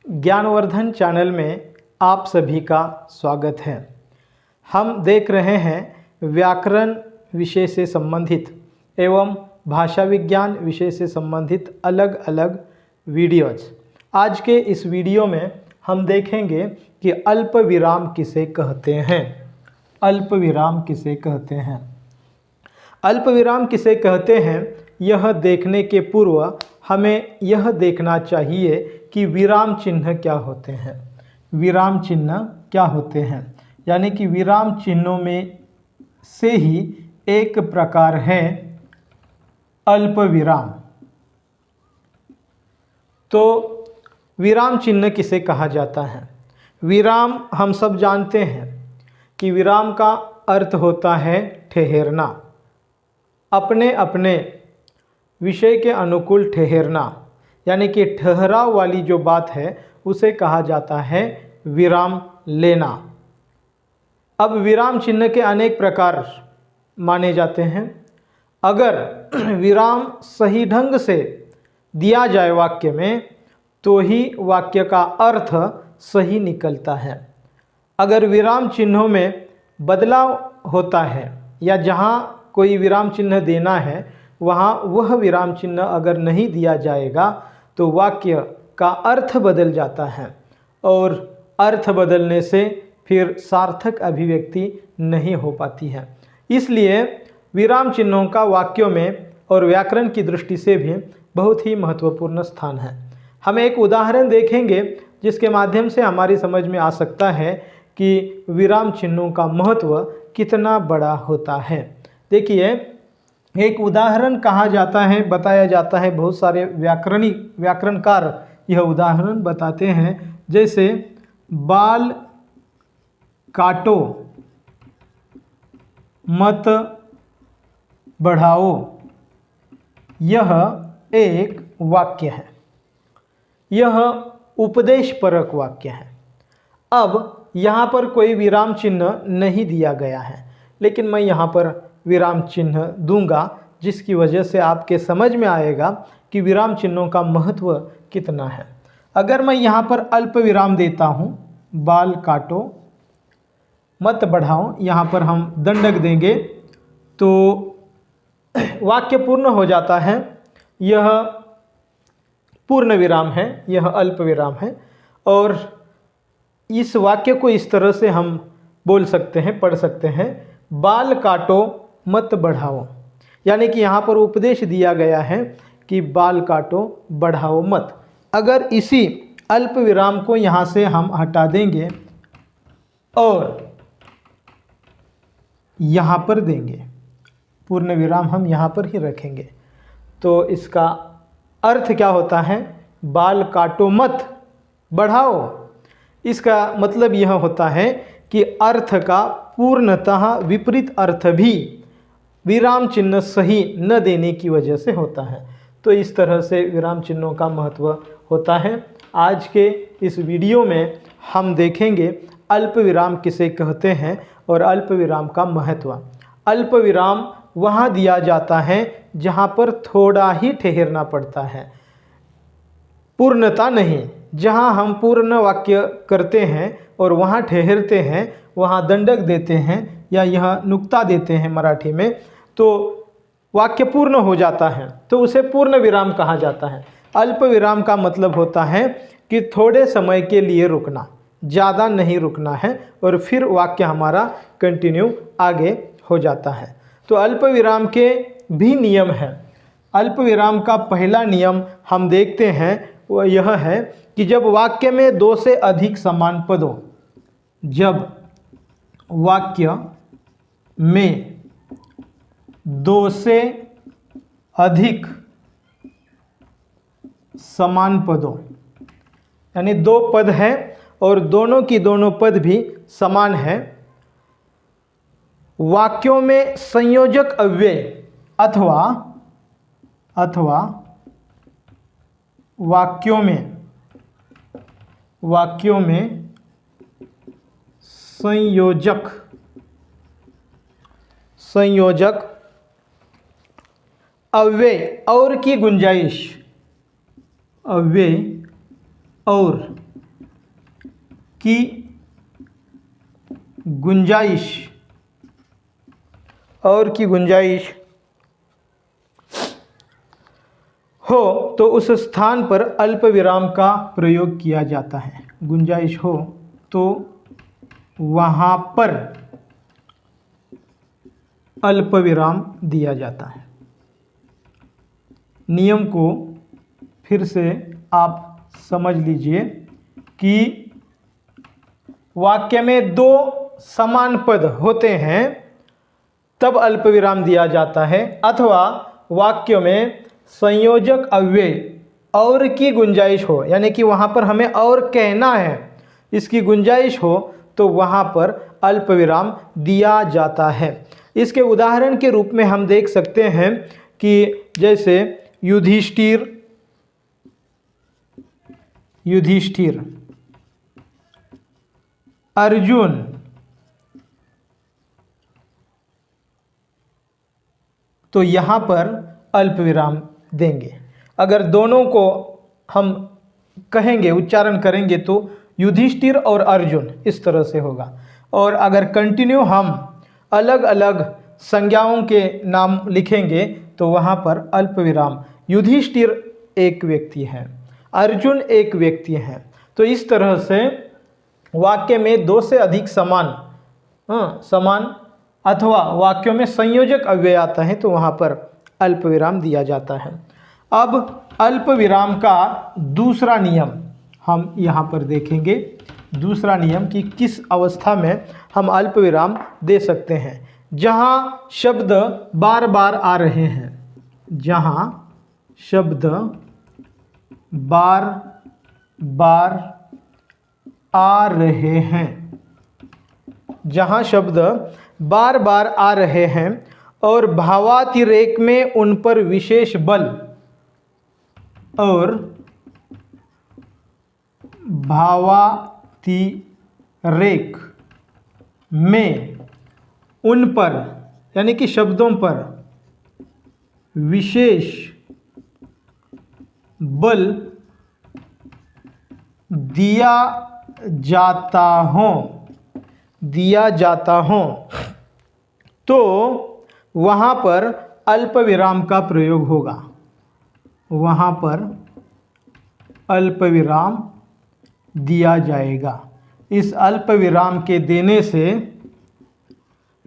ज्ञानवर्धन channel में आप सभी का स्वागत है। हम देख रहे हैं व्याकरण विषय से संबंधित एवं भाषा विज्ञान विषय से संबंधित अलग अलग वीडियोज। आज के इस वीडियो में हम देखेंगे कि अल्प विराम किसे कहते हैं। अल्प विराम किसे कहते हैं? अल्प विराम किसे कहते हैं, यह देखने के पूर्व हमें यह देखना चाहिए कि विराम चिन्ह क्या होते हैं। विराम चिन्ह क्या होते हैं, यानी कि विराम चिन्हों में से ही एक प्रकार है अल्प विराम। तो विराम चिन्ह किसे कहा जाता है? विराम हम सब जानते हैं कि विराम का अर्थ होता है ठहरना, अपने अपने विषय के अनुकूल ठहरना, यानी कि ठहराव वाली जो बात है उसे कहा जाता है विराम लेना। अब विराम चिन्ह के अनेक प्रकार माने जाते हैं। अगर विराम सही ढंग से दिया जाए वाक्य में तो ही वाक्य का अर्थ सही निकलता है। अगर विराम चिन्हों में बदलाव होता है या जहाँ कोई विराम चिन्ह देना है वहाँ वह विराम चिन्ह अगर नहीं दिया जाएगा तो वाक्य का अर्थ बदल जाता है और अर्थ बदलने से फिर सार्थक अभिव्यक्ति नहीं हो पाती है। इसलिए विराम चिन्हों का वाक्यों में और व्याकरण की दृष्टि से भी बहुत ही महत्वपूर्ण स्थान है। हम एक उदाहरण देखेंगे जिसके माध्यम से हमारी समझ में आ सकता है कि विराम चिन्हों का महत्व कितना बड़ा होता है। देखिए, एक उदाहरण कहा जाता है, बताया जाता है, बहुत सारे व्याकरणकार यह उदाहरण बताते हैं। जैसे बाल काटो मत बढ़ाओ, यह एक वाक्य है, यह उपदेशपरक वाक्य है। अब यहाँ पर कोई विराम चिन्ह नहीं दिया गया है, लेकिन मैं यहाँ पर विराम चिन्ह दूंगा जिसकी वजह से आपके समझ में आएगा कि विराम चिन्हों का महत्व कितना है। अगर मैं यहाँ पर अल्प विराम देता हूँ, बाल काटो मत बढ़ाओ, यहाँ पर हम दंडक देंगे तो वाक्य पूर्ण हो जाता है। यह पूर्ण विराम है, यह अल्प विराम है। और इस वाक्य को इस तरह से हम बोल सकते हैं, पढ़ सकते हैं, बाल काटो मत बढ़ाओ, यानी कि यहाँ पर उपदेश दिया गया है कि बाल काटो बढ़ाओ मत। अगर इसी अल्प विराम को यहाँ से हम हटा देंगे और यहाँ पर देंगे, पूर्ण विराम हम यहाँ पर ही रखेंगे, तो इसका अर्थ क्या होता है? बाल काटो मत बढ़ाओ। इसका मतलब यह होता है कि अर्थ का पूर्णतः विपरीत अर्थ भी विराम चिन्ह सही न देने की वजह से होता है। तो इस तरह से विराम चिन्हों का महत्व होता है। आज के इस वीडियो में हम देखेंगे अल्प विराम किसे कहते हैं और अल्प विराम का महत्व। अल्प विराम वहाँ दिया जाता है जहाँ पर थोड़ा ही ठहरना पड़ता है, पूर्णता नहीं। जहाँ हम पूर्ण वाक्य करते हैं और वहाँ ठहरते हैं, वहाँ दंडक देते हैं या यह नुक्ता देते हैं मराठी में, तो वाक्य पूर्ण हो जाता है, तो उसे पूर्ण विराम कहा जाता है। अल्प विराम का मतलब होता है कि थोड़े समय के लिए रुकना, ज़्यादा नहीं रुकना है और फिर वाक्य हमारा कंटिन्यू आगे हो जाता है। तो अल्प विराम के भी नियम हैं। अल्प विराम का पहला नियम हम देखते हैं, वह यह है कि जब वाक्य में दो से अधिक समान पद हो, जब वाक्य में दो से अधिक समान पद हो, यानी दो पद हैं और दोनों की दोनों पद भी समान है, वाक्यों में संयोजक अव्यय अथवा वाक्यों में संयोजक अव्यय और की गुंजाइश, अव्यय और की गुंजाइश हो तो उस स्थान पर अल्प विराम का प्रयोग किया जाता है। गुंजाइश हो तो वहाँ पर अल्प विराम दिया जाता है। नियम को फिर से आप समझ लीजिए कि वाक्य में दो समान पद होते हैं तब अल्प विराम दिया जाता है, अथवा वाक्य में संयोजक अव्यय और की गुंजाइश हो, यानी कि वहाँ पर हमें और कहना है, इसकी गुंजाइश हो तो वहाँ पर अल्प विराम दिया जाता है। इसके उदाहरण के रूप में हम देख सकते हैं कि जैसे युधिष्ठिर, अर्जुन, तो यहाँ पर अल्प विराम देंगे। अगर दोनों को हम कहेंगे, उच्चारण करेंगे तो युधिष्ठिर और अर्जुन इस तरह से होगा। और अगर कंटिन्यू हम अलग अलग संज्ञाओं के नाम लिखेंगे तो वहाँ पर अल्प विराम। युधिष्ठिर एक व्यक्ति है, अर्जुन एक व्यक्ति है। तो इस तरह से वाक्य में दो से अधिक समान अथवा वाक्यों में संयोजक अव्यय आता है तो वहाँ पर अल्प विराम दिया जाता है। अब अल्प विराम का दूसरा नियम हम यहाँ पर देखेंगे। दूसरा नियम कि किस अवस्था में हम अल्प विराम दे सकते हैं। जहाँ शब्द बार बार आ रहे हैं, जहाँ शब्द बार बार आ रहे हैं, जहाँ शब्द बार बार आ रहे हैं और भावातिरेक में उन पर विशेष बल और भावातिरेक में उन पर, यानी कि शब्दों पर विशेष बल दिया जाता हो तो वहाँ पर अल्प विराम का प्रयोग होगा। वहाँ पर अल्प विराम दिया जाएगा। इस अल्प विराम के देने से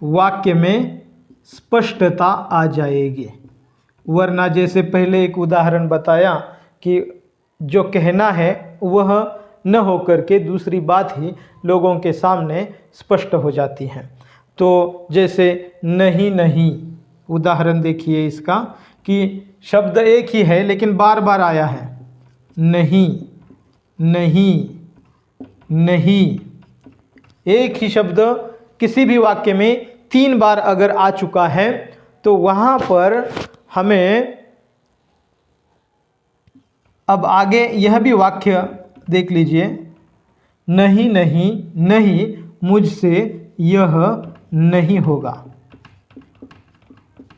वाक्य में स्पष्टता आ जाएगी। वरना जैसे पहले एक उदाहरण बताया कि जो कहना है वह न होकर के दूसरी बात ही लोगों के सामने स्पष्ट हो जाती है। तो जैसे नहीं नहीं, उदाहरण देखिए इसका कि शब्द एक ही है लेकिन बार बार आया है। नहीं नहीं नहीं, एक ही शब्द किसी भी वाक्य में 3 बार अगर आ चुका है तो वहाँ पर हमें, अब आगे यह भी वाक्य देख लीजिए, नहीं नहीं नहीं, मुझसे यह नहीं होगा।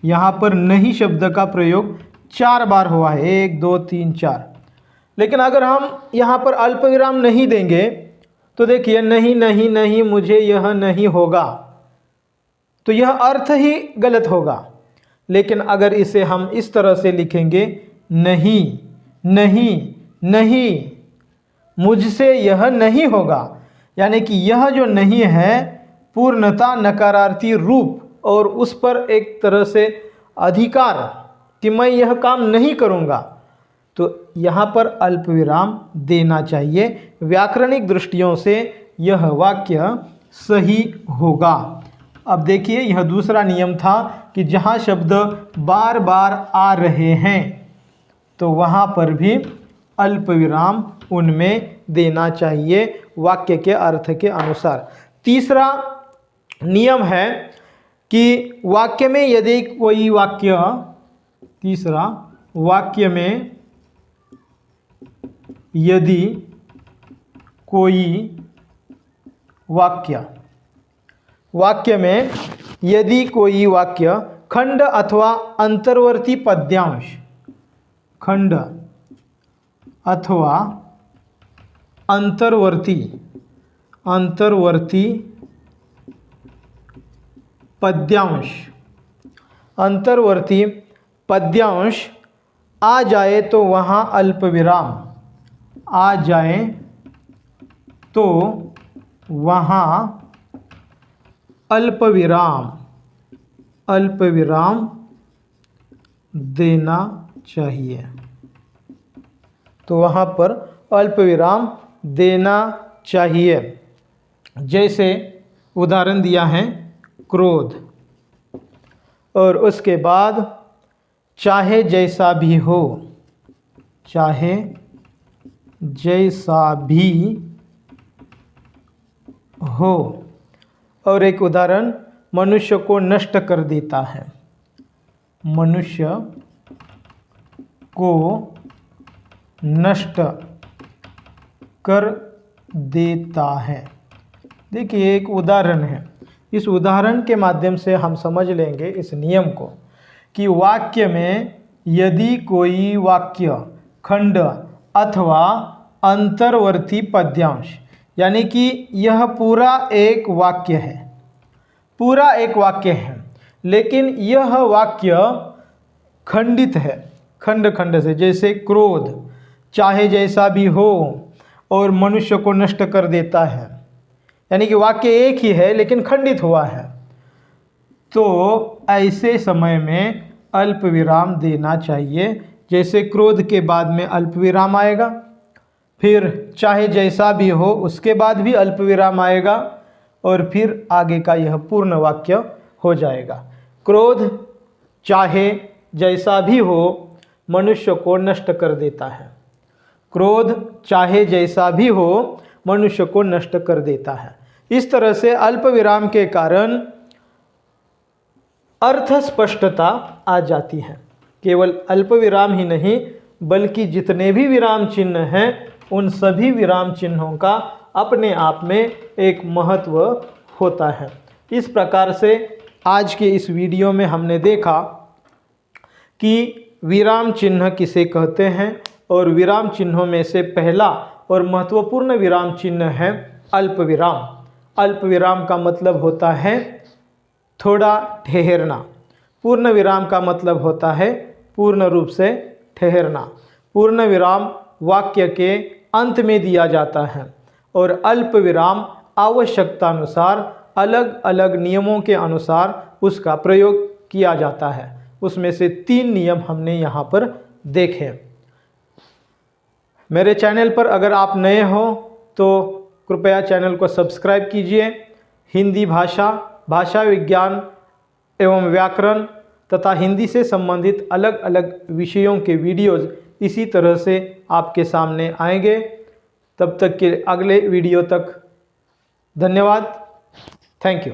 यहाँ पर नहीं शब्द का प्रयोग 4 बार हुआ है, 1 2 3 4। लेकिन अगर हम यहाँ पर अल्प विराम नहीं देंगे तो देखिए नहीं नहीं नहीं, मुझे यह नहीं होगा, तो यह अर्थ ही गलत होगा। लेकिन अगर इसे हम इस तरह से लिखेंगे, नहीं नहीं नहीं, मुझसे यह नहीं होगा, यानी कि यह जो नहीं है पूर्णता नकारार्थी रूप और उस पर एक तरह से अधिकार कि मैं यह काम नहीं करूँगा, तो यहाँ पर अल्प विराम देना चाहिए। व्याकरणिक दृष्टियों से यह वाक्य सही होगा। अब देखिए, यह दूसरा नियम था कि जहाँ शब्द बार बार आ रहे हैं तो वहाँ पर भी अल्प विराम उनमें देना चाहिए वाक्य के अर्थ के अनुसार। तीसरा नियम है कि वाक्य में यदि कोई वाक्य, तीसरा, वाक्य में यदि कोई वाक्य में यदि कोई वाक्य खंड अथवा अंतर्वर्ती पद्यांश, खंड अथवा अंतर्वर्ती अंतर्वर्ती पद्यांश, अंतर्वर्ती पद्यांश आ जाए तो वहाँ अल्प विराम, आ जाए तो वहाँ अल्प विराम, अल्प विराम देना चाहिए। तो वहाँ पर अल्प विराम देना चाहिए। जैसे उदाहरण दिया है क्रोध, और उसके बाद चाहे जैसा भी हो, चाहे जैसा भी हो। और एक उदाहरण मनुष्य को नष्ट कर देता है, मनुष्य को नष्ट कर देता है। देखिए एक उदाहरण है, इस उदाहरण के माध्यम से हम समझ लेंगे इस नियम को कि वाक्य में यदि कोई वाक्य खंड अथवा अंतर्वर्ती पद्यांश, यानी कि यह पूरा एक वाक्य है, पूरा एक वाक्य है, लेकिन यह वाक्य खंडित है, खंड खंड से, जैसे क्रोध चाहे जैसा भी हो और मनुष्य को नष्ट कर देता है, यानी कि वाक्य एक ही है लेकिन खंडित हुआ है। तो ऐसे समय में अल्प विराम देना चाहिए। जैसे क्रोध के बाद में अल्प विराम आएगा, फिर चाहे जैसा भी हो उसके बाद भी अल्प विराम आएगा, और फिर आगे का यह पूर्ण वाक्य हो जाएगा। क्रोध चाहे जैसा भी हो मनुष्य को नष्ट कर देता है, क्रोध चाहे जैसा भी हो मनुष्य को नष्ट कर देता है। इस तरह से अल्प विराम के कारण अर्थ स्पष्टता आ जाती है। केवल अल्प विराम ही नहीं बल्कि जितने भी विराम चिन्ह हैं उन सभी विराम चिन्हों का अपने आप में एक महत्व होता है। इस प्रकार से आज के इस वीडियो में हमने देखा कि विराम चिन्ह किसे कहते हैं, और विराम चिन्हों में से पहला और महत्वपूर्ण विराम चिन्ह है अल्प विराम। अल्प विराम का मतलब होता है थोड़ा ठहरना, पूर्ण विराम का मतलब होता है पूर्ण रूप से ठहरना। पूर्ण विराम वाक्य के अंत में दिया जाता है और अल्प विराम आवश्यकतानुसार अलग अलग नियमों के अनुसार उसका प्रयोग किया जाता है। उसमें से 3 नियम हमने यहाँ पर देखे। मेरे चैनल पर अगर आप नए हो तो कृपया चैनल को सब्सक्राइब कीजिए। हिंदी भाषा, भाषा विज्ञान एवं व्याकरण तथा हिंदी से संबंधित अलग अलग विषयों के वीडियोज़ इसी तरह से आपके सामने आएंगे। तब तक के अगले वीडियो तक धन्यवाद। Thank you.